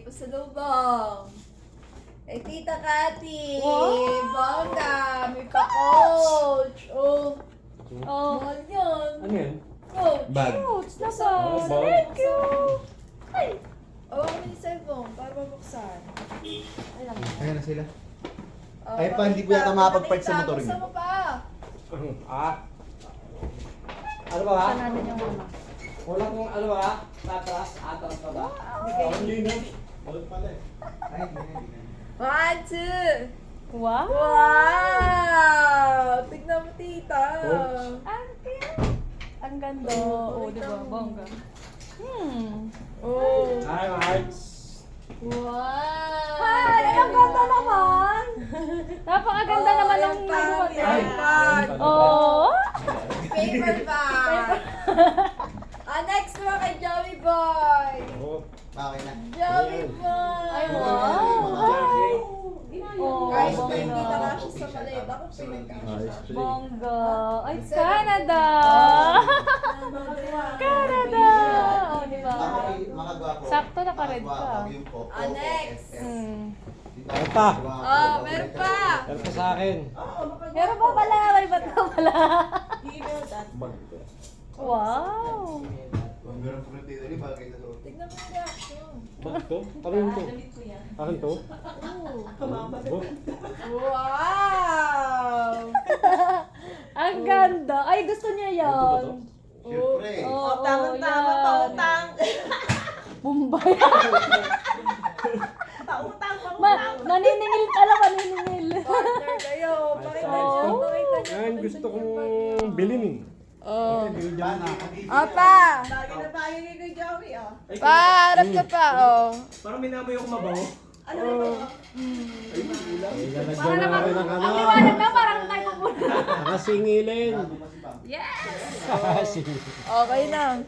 pasalubong. Kay Tita Cathy. Wow! Bongga. May pa-coach. Oh, Oh, mahal yun. Ano yan? Coach. Bag. cute na ba? Oh, bag. Thank you! Ay! Oh, mo yung cellphone para mabuksan. Ay lang. Ayan na sila. Oh, Ay, pa, hindi ko yata makapag-park sa motor Buksan niyo. mo pa. Ano ba? Saan natin yung ano? Wala kong ano ba? Tatras? Atras pa ba? Hindi na. Wala pala eh. Ay, hindi na, hindi na. 1, 2. Wow! Wow! Tignan mo, tita. Coach. Ang cute! Ang ganda. Oh, di ba? Bongga. Oh. Hi, Marks. Wow! Ay, ang ganda naman! Napakaganda naman ng nagawa niya. Ay, bag. Oh! Paper bag. Next naman kay Joey Boy. Oh. Bakit na? Joey Boy. Ay, wow! Hi! Oh, Guys, Bongga. hindi na lang siya sa maleta kung pinagkasya. Bongga. Ay, Canada! Canada! Oh, di ba? Makagwapo. Sakto naka-red ka. Makagwapo, yun po. Next. Meron pa. Meron pa. Meron pa sa akin. Meron pa pala, may ba't ka pala? Bag. Wow! Kung meron po rin dito, bagay sa suot. Tignan mo yung reaction. Bag to? Ano yun to? Akin to? Wow! Ang ganda! Ay, gusto niya Ito ba to? yan. Siyempre. Oo, Tama-tama, yan. pautang. Bombay. Naniningil pala, naniningil. Partner kayo. Pakita niyo. Oh. Pakita niyo. Yan, gusto kong bilhin eh. Oh. Paano? Apa! Lagi na tayo kay Joey, ah. Parap ka pa, oh. Parang minamoy ako mabango. Ano ba? Para naman rin ang Ang liwanag na, parang tayo pupunta. Nakasingilin. Bago pa si Pam. Yes! Okay na.